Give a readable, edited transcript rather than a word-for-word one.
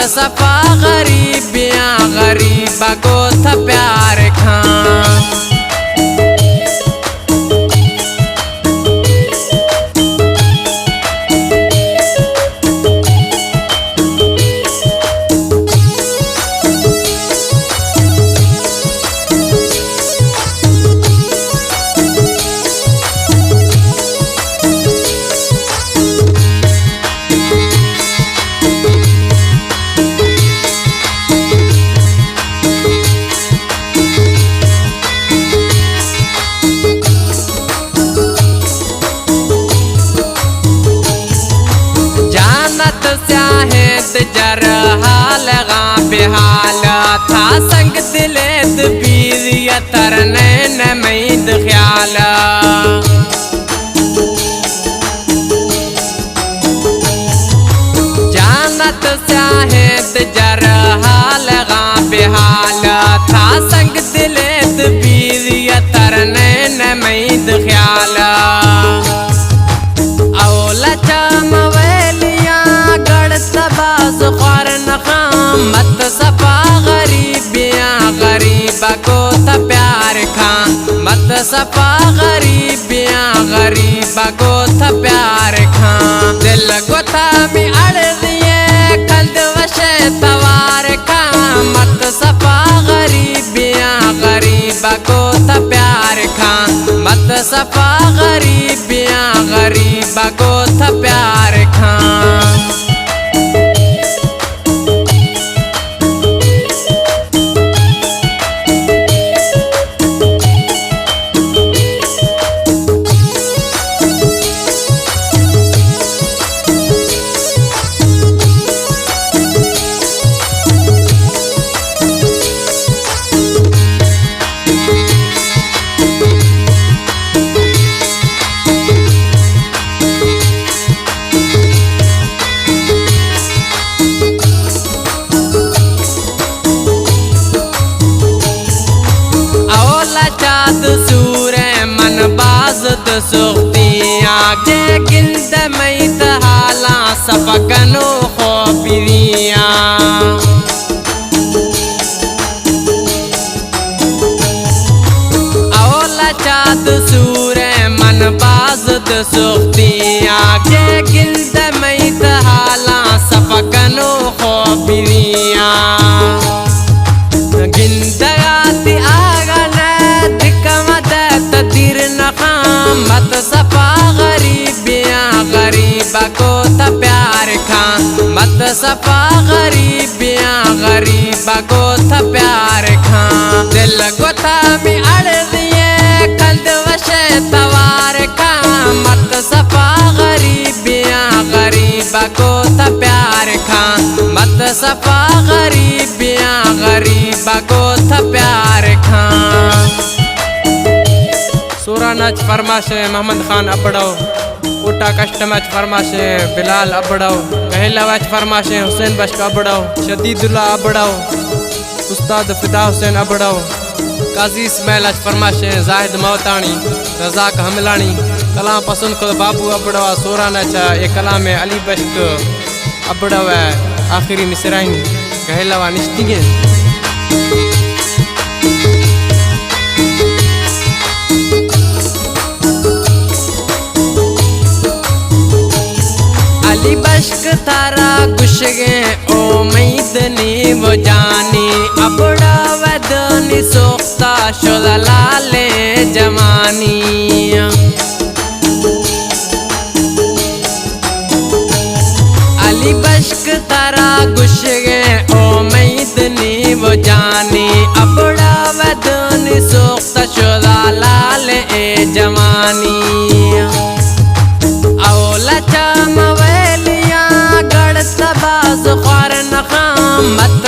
सफा गरीबियाँ गरीबा को था प्यार खां। जर हाल गा बेहाल था संग दिलेद पीरिया तरने न मैद ख्याल। जानत शाहिद जर हाल गा बेहाल था संग दिलेद पीरिया तरने न मैद ख्याल। मत सफा गरीबियाँ गरीबा को था प्यार खां। मत सफा गरीबियाँ गरीबा को था प्यार खां। दिल को था मी अड़ दिए खंड वशे तवार खां। मत सफा गरीबियाँ गरीबा को था प्यार खां। मत सफा गरीबियाँ गरीबा को था प्यार खां। सुख्तियाँ के गिंद मैत हाला सफकनो खोपरियाँ। औला चाँद सूरे मन बाज़त सुख्तियाँ के गिंद मैत हाला सफकनो खोपरियाँ। गिंदगाती आगन दिकमत तदीर नखा। मत सफा गरीबियाँ गरीबा को था प्यार खां। मत सफा गरीबियाँ गरीबा को था प्यार खां। दिल को था मी अड़ दिए खंड वशे तवार खां। मत सफा गरीबियाँ गरीबा को था प्यार खां। मत सफा गरीबियाँ गरीबा को था प्यार खां। सूरानाच फरमाशे मोहम्मद खान अबड़ो। कोटा कस्टमच फरमाशे बिलाल अबड़ो। गहलावाच फरमाशे हुसैन बश्क अबड़ो। शदीदुल्ला अबड़ो उस्ताद फिदा हुसैन अबड़ो। काजी इस्माइल फरमाशे जाहिद मौतानी रज़ाक हमलानी। कलाम पसंद को बाबू अबड़ो। सूरानाच ये कलाम अली बश्क अबड़ो है आखिरी मिसराइन गहलावा निश्तिगे। अली बश्क तारा गुशगे ओ मैदनी वो जानी। अबड़ा वदनी सोख्ता शुदा लाले जमानी। अली बश्क तारा गुशगे ओ मैदनी वो जानी। अबड़ा वदनी सोख्ता शुदा लाले जमानी। औला चाम बाज़ ख्वार नखां। मत